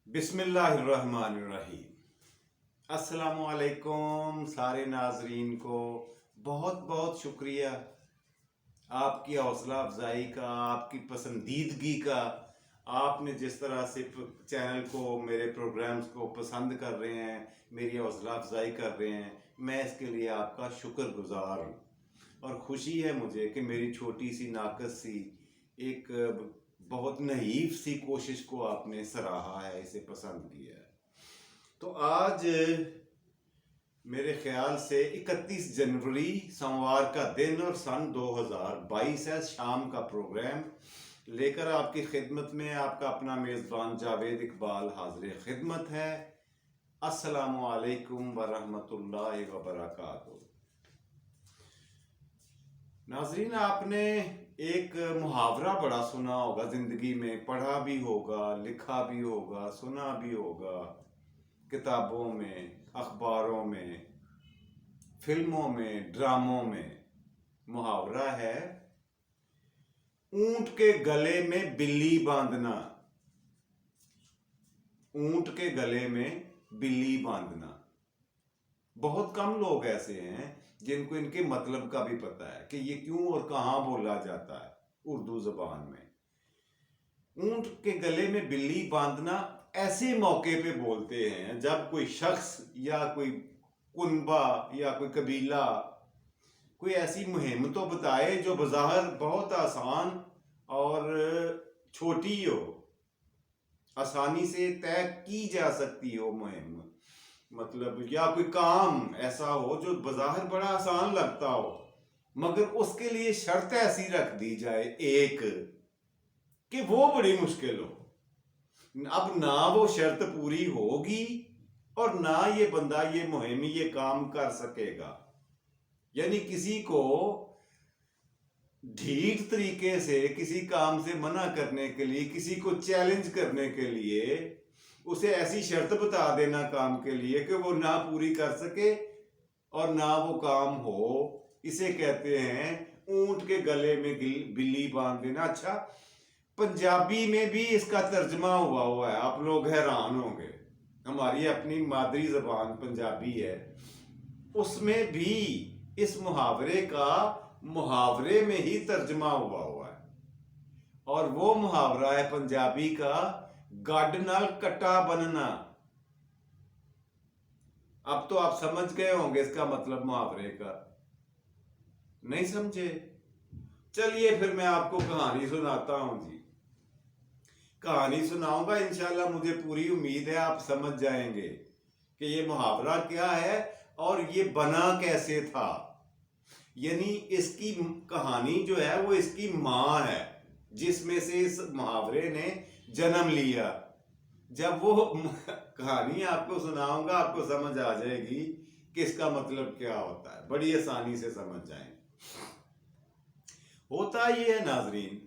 बिस्मिल्लाहिर्रहमानिर्रहीम। अस्सलामुअलैकुम सारे नाजरीन को बहुत बहुत शुक्रिया आपकी हौसला अफजाई का, आपकी पसंदीदगी का। आपने जिस तरह से चैनल को, मेरे प्रोग्राम्स को पसंद कर रहे हैं, मेरी हौसला अफजाई कर रहे हैं, मैं इसके लिए आपका शुक्रगुजार हूँ। और खुशी है मुझे कि मेरी छोटी सी नाकस सी एक बहुत नहीफ सी कोशिश को आपने सराहा है, इसे पसंद किया है। तो आज मेरे ख्याल से 31 जनवरी सोमवार का दिन और सन 2022 है। शाम का प्रोग्राम लेकर आपकी खिदमत में आपका अपना मेज़बान जावेद इकबाल हाजिर खिदमत है। अस्सलामु अलैकुम वरहमतुल्लाहि वबरकातुहू। नाजरीन, आपने एक मुहावरा बड़ा सुना होगा, जिंदगी में पढ़ा भी होगा, लिखा भी होगा, सुना भी होगा, किताबों में, अखबारों में, फिल्मों में, ड्रामों में। मुहावरा है, ऊंट के गले में बिल्ली बांधना। ऊंट के गले में बिल्ली बांधना। बहुत कम लोग ऐसे हैं जिनको इनके मतलब का भी पता है कि ये क्यों और कहाँ बोला जाता है उर्दू जबान में। ऊंट के गले में बिल्ली बांधना ऐसे मौके पे बोलते हैं जब कोई शख्स या कोई कुनबा या कोई कबीला कोई ऐसी मुहिम तो बताए जो बज़ाहिर बहुत आसान और छोटी हो, आसानी से तय की जा सकती हो मुहिम, मतलब या कोई काम ऐसा हो जो बज़ाहिर बड़ा आसान लगता हो, मगर उसके लिए शर्त ऐसी रख दी जाए एक कि वो बड़ी मुश्किल हो। अब ना वो शर्त पूरी होगी और ना ये बंदा ये मुहिम ये काम कर सकेगा। यानी किसी को ढीठ तरीके से किसी काम से मना करने के लिए, किसी को चैलेंज करने के लिए उसे ऐसी शर्त बता देना काम के लिए कि वो ना पूरी कर सके और ना वो काम हो, इसे कहते हैं ऊंट के गले में बिल्ली बांध देना। अच्छा, पंजाबी में भी इसका तर्जमा हुआ है, आप लोग हैरान होंगे। हमारी अपनी मादरी जबान पंजाबी है, उसमें भी इस मुहावरे का मुहावरे में ही तर्जमा हुआ है। और वो मुहावरा है पंजाबी का, गड नाल कट्टा बनना। अब तो आप समझ गए होंगे इसका मतलब मुहावरे का। नहीं समझे? चलिए फिर मैं आपको कहानी सुनाता हूं जी। कहानी सुनाऊंगा, इंशाल्लाह मुझे पूरी उम्मीद है आप समझ जाएंगे कि ये मुहावरा क्या है और ये बना कैसे था। यानी इसकी कहानी जो है वो इसकी माँ है, जिसमें से इस मुहावरे ने जन्म लिया। जब वो कहानी आपको सुनाऊंगा आपको समझ आ जाएगी कि इसका मतलब क्या होता है, बड़ी आसानी से समझ जाएंगे। होता ये है नाजरीन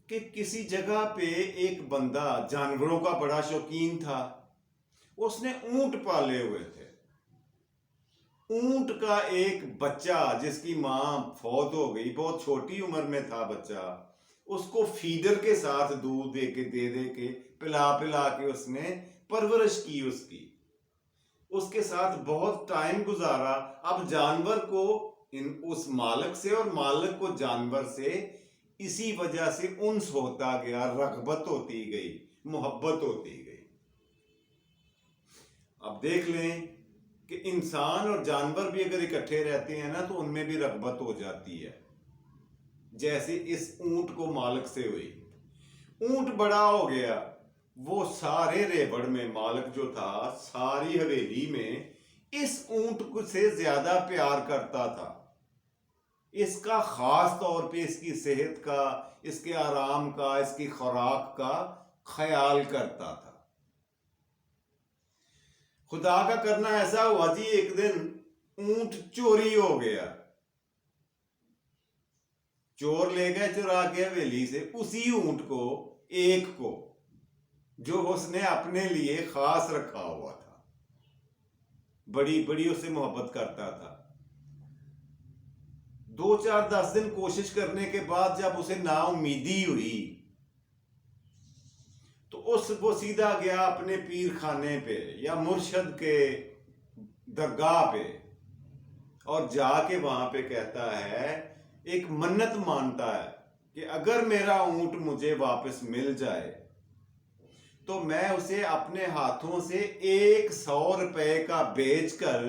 कि किसी जगह पे एक बंदा जानवरों का बड़ा शौकीन था। उसने ऊंट पाले हुए थे। ऊंट का एक बच्चा जिसकी मां फौत हो गई, बहुत छोटी उम्र में था बच्चा, उसको फीडर के साथ दूध दे के पिला पिला के उसने परवरिश की उसकी, उसके साथ बहुत टाइम गुजारा। अब जानवर को उस मालिक से और मालिक को जानवर से इसी वजह से उन्स होता गया, रगबत होती गई, मोहब्बत होती गई। अब देख लें कि इंसान और जानवर भी अगर इकट्ठे रहते हैं ना तो उनमें भी रगबत हो जाती है, जैसे इस ऊंट को मालिक से हुई। ऊंट बड़ा हो गया, वो सारे रेवड़ में मालिक जो था, सारी हवेली में इस ऊंट से ज्यादा प्यार करता था। इसका खास तौर पे इसकी सेहत का, इसके आराम का, इसकी खुराक का ख्याल करता था। खुदा का करना ऐसा हुआ जी, एक दिन ऊंट चोरी हो गया। चोर ले गए चुरा के हवेली से उसी ऊंट को, एक को, जो उसने अपने लिए खास रखा हुआ था, बड़ी बड़ी उससे मोहब्बत करता था। 2 4 10 दिन कोशिश करने के बाद जब उसे नाउम्मीदी हुई तो वो सीधा गया अपने पीर खाने पे या मुर्शद के दरगाह पे, और जाके वहां पे कहता है, एक मन्नत मानता है कि अगर मेरा ऊंट मुझे वापस मिल जाए तो मैं उसे अपने हाथों से 100 रुपए का बेचकर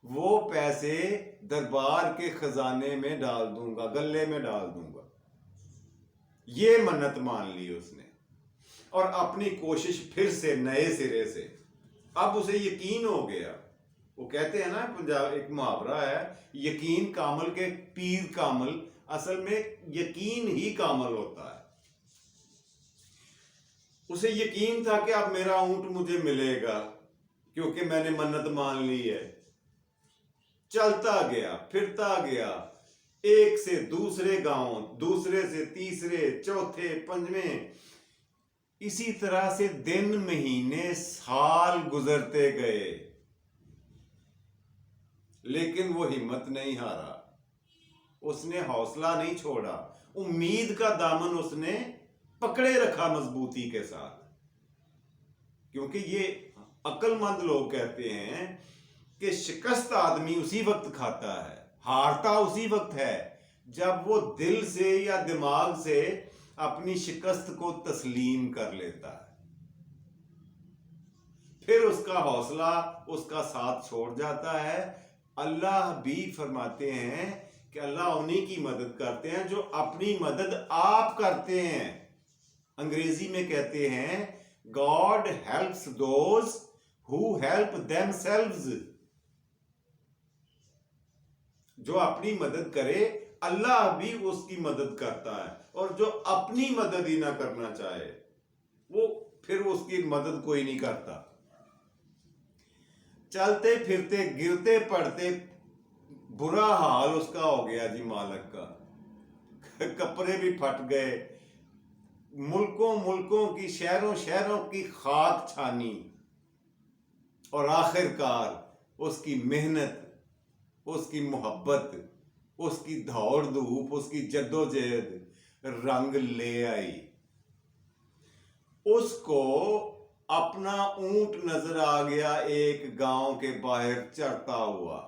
वो पैसे दरबार के खजाने में डाल दूंगा, गले में डाल दूंगा। ये मन्नत मान ली उसने और अपनी कोशिश फिर से नए सिरे से। अब उसे यकीन हो गया। वो कहते हैं ना, पंजाब एक मुहावरा है, यकीन कामल के पीर कामल। असल में यकीन ही कामल होता है। उसे यकीन था कि अब मेरा ऊंट मुझे मिलेगा क्योंकि मैंने मन्नत मान ली है। चलता गया, फिरता गया, एक से दूसरे गांव, दूसरे से तीसरे, चौथे, पंजवें, इसी तरह से दिन, महीने, साल गुजरते गए, लेकिन वो हिम्मत नहीं हारा। उसने हौसला नहीं छोड़ा। उम्मीद का दामन उसने पकड़े रखा मजबूती के साथ। क्योंकि ये अक्लमंद लोग कहते हैं कि शिकस्त आदमी उसी वक्त खाता है, हारता उसी वक्त है जब वो दिल से या दिमाग से अपनी शिकस्त को तस्लीम कर लेता है। फिर उसका हौसला उसका साथ छोड़ जाता है। अल्लाह भी फरमाते हैं कि अल्लाह उन्हीं की मदद करते हैं जो अपनी मदद आप करते हैं। अंग्रेजी में कहते हैं, God helps those who help themselves. जो अपनी मदद करे अल्लाह भी उसकी मदद करता है, और जो अपनी मदद ही ना करना चाहे वो फिर उसकी मदद कोई नहीं करता। चलते फिरते गिरते पड़ते बुरा हाल उसका हो गया जी मालिक का। कपड़े भी फट गए, मुल्कों मुल्कों की, शहरों शहरों की खाक छानी, और आखिरकार उसकी मेहनत, उसकी मोहब्बत, उसकी दौड़ धूप, उसकी जद्दोजहद रंग ले आई। उसको अपना ऊंट नजर आ गया एक गांव के बाहर चरता हुआ।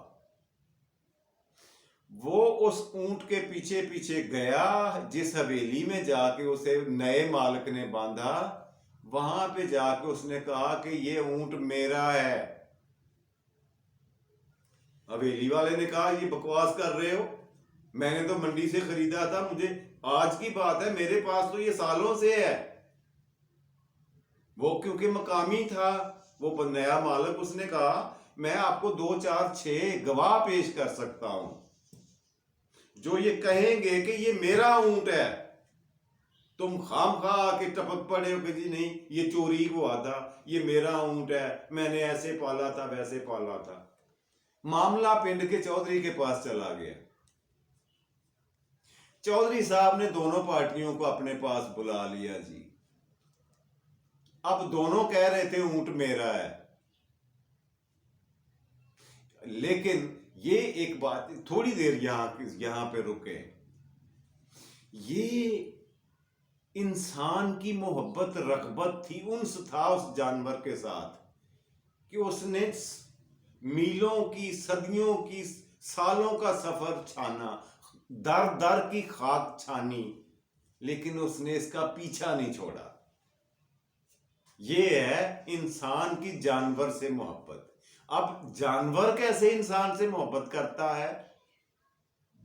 वो उस ऊंट के पीछे पीछे गया। जिस हवेली में जाके उसे नए मालिक ने बांधा, वहां पे जाके उसने कहा कि ये ऊंट मेरा है। हवेली वाले ने कहा, ये बकवास कर रहे हो, मैंने तो मंडी से खरीदा था, मुझे आज की बात है, मेरे पास तो ये सालों से है। वो क्योंकि मकामी था, वो नया मालिक, उसने कहा मैं आपको 2 4 6 गवाह पेश कर सकता हूं जो ये कहेंगे कि ये मेरा ऊंट है। तुम खामखा आके टपक पड़े हो कि जी नहीं, ये चोरी हुआ था, ये मेरा ऊंट है, मैंने ऐसे पाला था, वैसे पाला था। मामला पिंड के चौधरी के पास चला गया। चौधरी साहब ने दोनों पार्टियों को अपने पास बुला लिया जी। अब दोनों कह रहे थे ऊंट मेरा है, लेकिन ये एक बात, थोड़ी देर यहां पे रुके। ये इंसान की मोहब्बत, रग़बत थी, उन्स था उस जानवर के साथ कि उसने मीलों की, सदियों की, सालों का सफर छाना, दर दर की खाक छानी, लेकिन उसने इसका पीछा नहीं छोड़ा। ये है इंसान की जानवर से मोहब्बत। अब जानवर कैसे इंसान से मोहब्बत करता है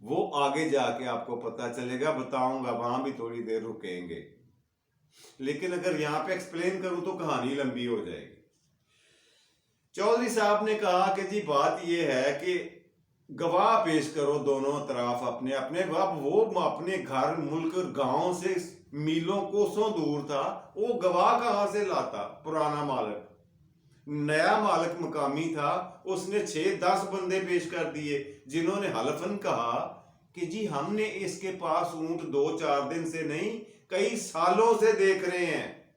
वो आगे जाके आपको पता चलेगा, बताऊंगा, वहां भी थोड़ी देर रुकेंगे। लेकिन अगर यहां पे एक्सप्लेन करूं तो कहानी लंबी हो जाएगी। चौधरी साहब ने कहा कि जी बात यह है कि गवाह पेश करो दोनों तरफ अपने अपने। अब वो अपने घर, मुल्क, गांव से मीलों कोसों दूर था, वो गवाह कहां से लाता? पुराना मालिक। नया मालिक मकामी था, उसने 6-10 बंदे पेश कर दिए जिन्होंने हलफन कहा कि जी हमने इसके पास ऊंट 2-4 दिन से नहीं, कई सालों से देख रहे हैं।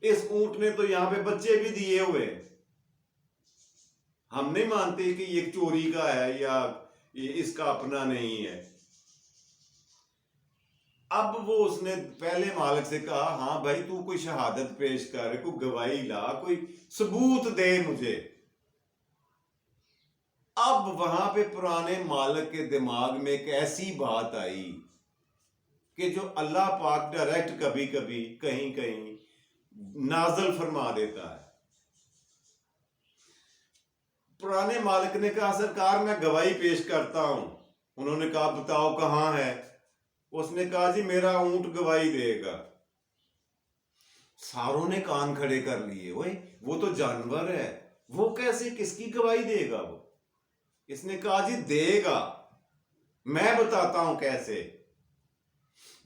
इस ऊंट ने तो यहां पे बच्चे भी दिए हुए। हम नहीं मानते कि ये चोरी का है या ये इसका अपना नहीं है। अब वो उसने पहले मालिक से कहा, हाँ भाई तू कोई शहादत पेश कर, कोई गवाही ला, कोई सबूत दे मुझे। अब वहां पे पुराने मालिक के दिमाग में एक ऐसी बात आई कि जो अल्लाह पाक डायरेक्ट कभी कभी कहीं कहीं नाजल फरमा देता है। पुराने मालिक ने कहा, सरकार मैं गवाही पेश करता हूं। उन्होंने कहा, बताओ कहां है। उसने कहा, जी मेरा ऊंट गवाही देगा। सारों ने कान खड़े कर लिए, ओए वो तो जानवर है, वो कैसे, किसकी गवाही देगा वो। इसने कहा, जी देगा, मैं बताता हूं कैसे।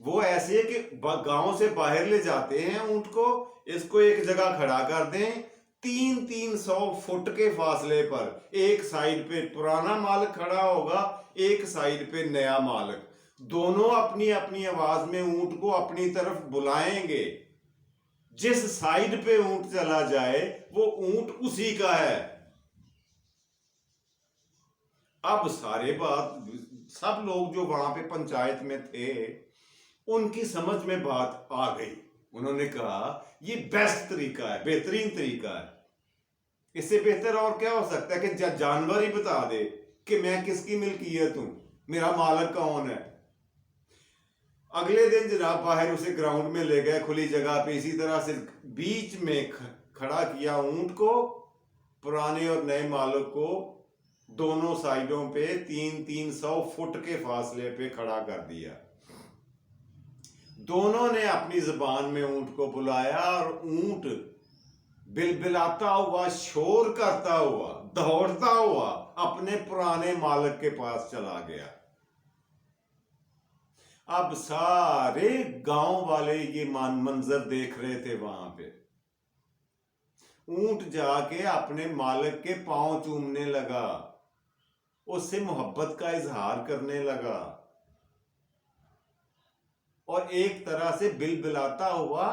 वो ऐसे कि गांव से बाहर ले जाते हैं ऊंट को, इसको एक जगह खड़ा कर दें, 300 फुट के फासले पर। एक साइड पे पुराना मालिक खड़ा होगा, एक साइड पे नया मालिक। दोनों अपनी अपनी आवाज में ऊंट को अपनी तरफ बुलाएंगे। जिस साइड पे ऊंट चला जाए वो ऊंट उसी का है। अब सब लोग जो वहां पे पंचायत में थे, उनकी समझ में बात आ गई। उन्होंने कहा, ये बेस्ट तरीका है, बेहतरीन तरीका है। इससे बेहतर और क्या हो सकता है कि जानवर ही बता दे कि मैं किसकी मिल्कियत हूं, मेरा मालिक कौन है। अगले दिन जनाब बाहर उसे ग्राउंड में ले गए, खुली जगह पे, इसी तरह से बीच में खड़ा किया ऊंट को, पुराने और नए मालिक को दोनों साइडों पे 300 फुट के फासले पे खड़ा कर दिया। दोनों ने अपनी जुबान में ऊंट को बुलाया और ऊंट बिलबिलाता हुआ, शोर करता हुआ, दौड़ता हुआ अपने पुराने मालिक के पास चला गया। अब सारे गांव वाले ये मंजर देख रहे थे। वहां पे ऊंट जाके अपने मालिक के पांव चूमने लगा, उससे मोहब्बत का इजहार करने लगा और एक तरह से बिलबिलाता हुआ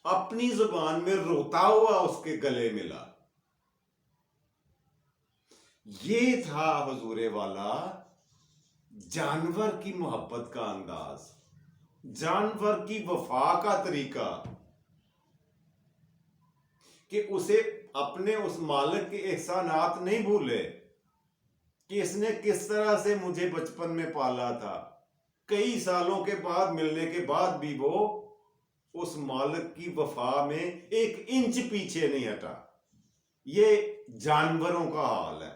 अपनी जुबान में रोता हुआ उसके गले मिला। ये था हुजूरे वाला जानवर की मोहब्बत का अंदाज, जानवर की वफा का तरीका, कि उसे अपने उस मालिक के एहसानात नहीं भूले कि इसने किस तरह से मुझे बचपन में पाला था। कई सालों के बाद मिलने के बाद भी वो उस मालिक की वफा में एक इंच पीछे नहीं हटा। ये जानवरों का हाल है।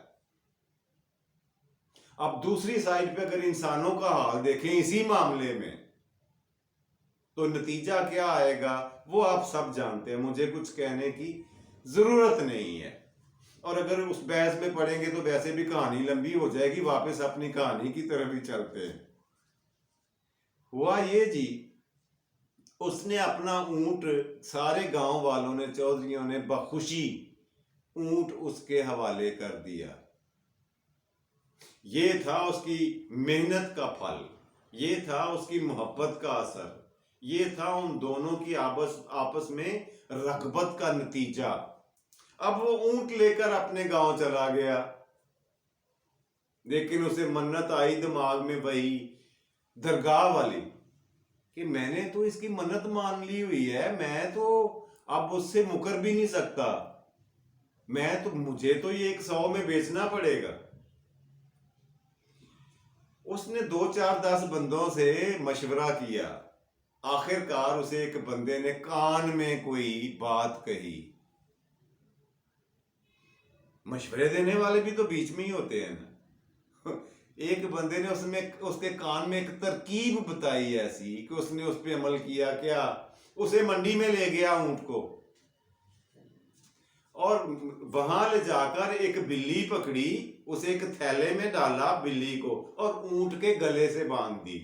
अब दूसरी साइड पे अगर इंसानों का हाल देखें इसी मामले में, तो नतीजा क्या आएगा वो आप सब जानते हैं, मुझे कुछ कहने की जरूरत नहीं है। और अगर उस बहस में पढ़ेंगे तो वैसे भी कहानी लंबी हो जाएगी। वापस अपनी कहानी की तरफ ही चलते हैं। हुआ ये जी, उसने अपना ऊंट, सारे गांव वालों ने, चौधरियों ने बखुशी ऊंट उसके हवाले कर दिया। ये था उसकी मेहनत का फल, ये था उसकी मोहब्बत का असर, ये था उन दोनों की आपस में रगबत का नतीजा। अब वो ऊंट लेकर अपने गांव चला गया, लेकिन उसे मन्नत आई दिमाग में वही दरगाह वाली कि मैंने तो इसकी मन्नत मान ली हुई है, मैं तो अब उससे मुकर भी नहीं सकता, मुझे तो ये 100 में बेचना पड़ेगा। उसने 2-4-10 बंदों से मशवरा किया। आखिरकार उसे एक बंदे ने कान में कोई बात कही। मशवरे देने वाले भी तो बीच में ही होते हैं ना। एक बंदे ने उसके कान में एक तरकीब बताई ऐसी कि उसने उस पर अमल किया। क्या? उसे मंडी में ले गया ऊंट को, और वहां ले जाकर एक बिल्ली पकड़ी, उसे एक थैले में डाला बिल्ली को, और ऊंट के गले से बांध दी।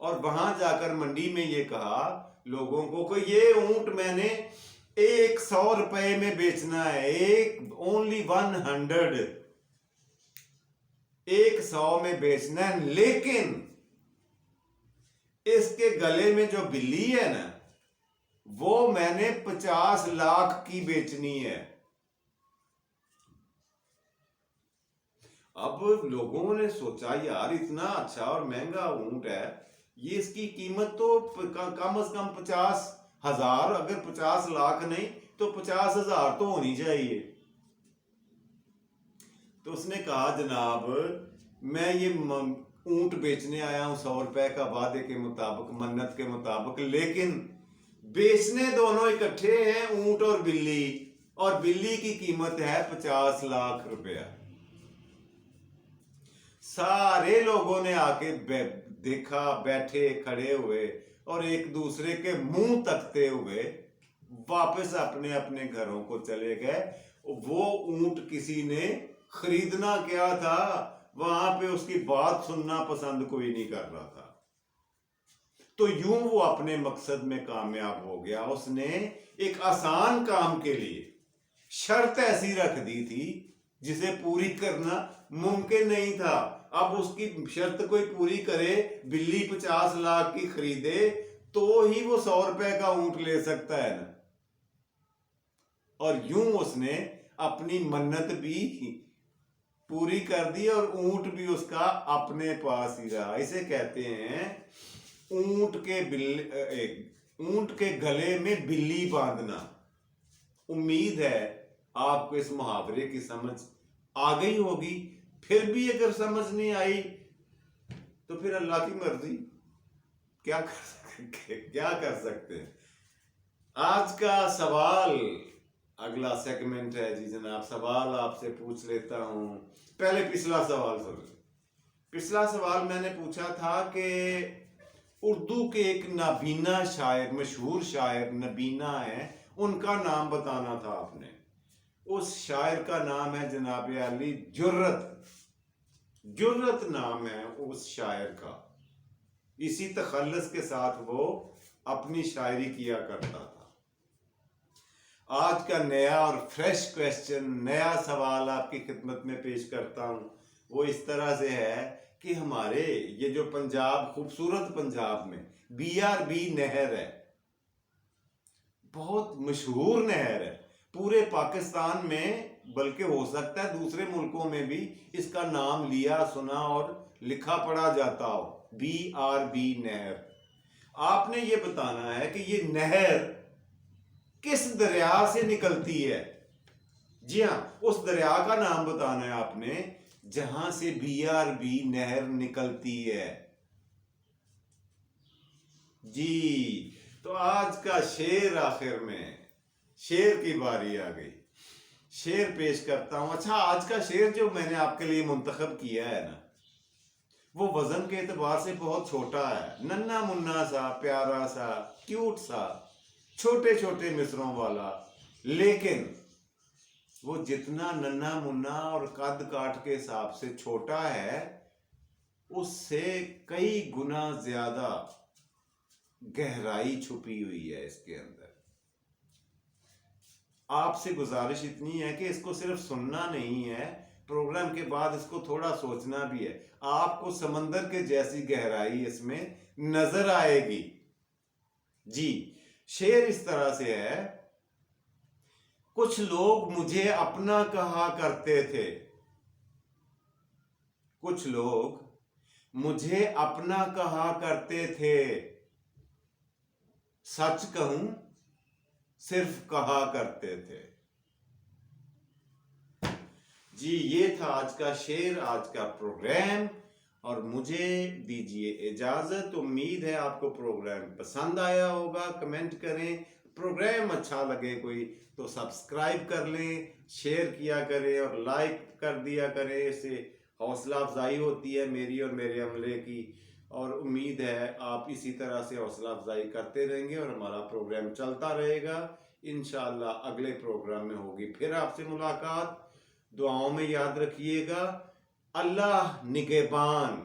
और वहां जाकर मंडी में ये कहा लोगों को कि ये ऊंट मैंने 100 रुपए में बेचना है, ओनली 100, 100 में बेचना है, लेकिन इसके गले में जो बिल्ली है ना, वो मैंने 50 लाख की बेचनी है। अब लोगों ने सोचा यार इतना अच्छा और महंगा ऊंट है, ये इसकी कीमत तो कम से कम 50,000, अगर 50 लाख नहीं तो 50,000 तो होनी चाहिए। तो उसने कहा जनाब मैं ये ऊंट बेचने आया हूं 100 रुपए का, वादे के मुताबिक, मन्नत के मुताबिक, लेकिन बेचने दोनों इकट्ठे हैं, ऊंट और बिल्ली, और बिल्ली की कीमत है 50 लाख रुपया। सारे लोगों ने आके देखा, बैठे खड़े हुए और एक दूसरे के मुंह तकते हुए वापस अपने अपने घरों को चले गए। वो ऊंट किसी ने खरीदना क्या था, वहां पे उसकी बात सुनना पसंद कोई नहीं कर रहा था। तो यूं वो अपने मकसद में कामयाब हो गया। उसने एक आसान काम के लिए शर्त ऐसी रख दी थी जिसे पूरी करना मुमकिन नहीं था। अब उसकी शर्त कोई पूरी करे, बिल्ली 50 लाख की खरीदे तो ही वो 100 रुपए का ऊंट ले सकता है ना। और यूं उसने अपनी मन्नत भी पूरी कर दी और ऊंट भी उसका अपने पास ही रहा। इसे कहते हैं ऊंट के गले में बिल्ली बांधना। उम्मीद है आपको इस मुहावरे की समझ आ गई होगी। फिर भी अगर समझ नहीं आई तो फिर अल्लाह की मर्जी, क्या कर सकते हैं। आज का सवाल, अगला सेगमेंट है जी जनाब, सवाल आपसे पूछ लेता हूं। पहले पिछला सवाल सुन। पिछला सवाल मैंने पूछा था कि उर्दू के एक नाबीना शायर, मशहूर शायर नबीना है, उनका नाम बताना था आपने। उस शायर का नाम है जनाब अली जुर्रत। जुर्रत नाम है उस शायर का। इसी तखल्लुस के साथ वो अपनी शायरी किया करता था। आज का नया और फ्रेश क्वेश्चन, नया सवाल आपकी खिदमत में पेश करता हूं। वो इस तरह से है कि हमारे ये जो पंजाब, खूबसूरत पंजाब में BRB नहर है, बहुत मशहूर नहर है पूरे पाकिस्तान में, बल्कि हो सकता है दूसरे मुल्कों में भी इसका नाम लिया, सुना और लिखा पढ़ा जाता हो। BRB नहर। आपने ये बताना है कि ये नहर किस दरिया से निकलती है। जी हाँ, उस दरिया का नाम बताना है आपने जहां से BRB नहर निकलती है। जी, तो आज का शेर, आखिर में शेर की बारी आ गई। शेर पेश करता हूं। अच्छा, आज का शेर जो मैंने आपके लिए मुंतखब किया है ना, वो वजन के एतबार से बहुत छोटा है, नन्ना मुन्ना सा, प्यारा सा, क्यूट सा, छोटे छोटे मिसरों वाला। लेकिन वो जितना नन्ना मुन्ना और कद काठ के हिसाब से छोटा है, उससे कई गुना ज्यादा गहराई छुपी हुई है इसके अंदर। आपसे गुजारिश इतनी है कि इसको सिर्फ सुनना नहीं है, प्रोग्राम के बाद इसको थोड़ा सोचना भी है। आपको समंदर के जैसी गहराई इसमें नजर आएगी। जी, शेर इस तरह से है। कुछ लोग मुझे अपना कहा करते थे, कुछ लोग मुझे अपना कहा करते थे, सच कहूं सिर्फ कहा करते थे। जी, ये था आज का शेर, आज का प्रोग्राम, और मुझे दीजिए इजाजत। उम्मीद है आपको प्रोग्राम पसंद आया होगा। कमेंट करें, प्रोग्राम अच्छा लगे कोई तो सब्सक्राइब कर लें, शेयर किया करें और लाइक कर दिया करें। इससे हौसला अफजाई होती है मेरी और मेरे अमले की, और उम्मीद है आप इसी तरह से हौसला अफजाई करते रहेंगे और हमारा प्रोग्राम चलता रहेगा। इंशाअल्लाह अगले प्रोग्राम में होगी फिर आपसे मुलाकात। दुआओं में याद रखिएगा। अल्लाह निगहबान।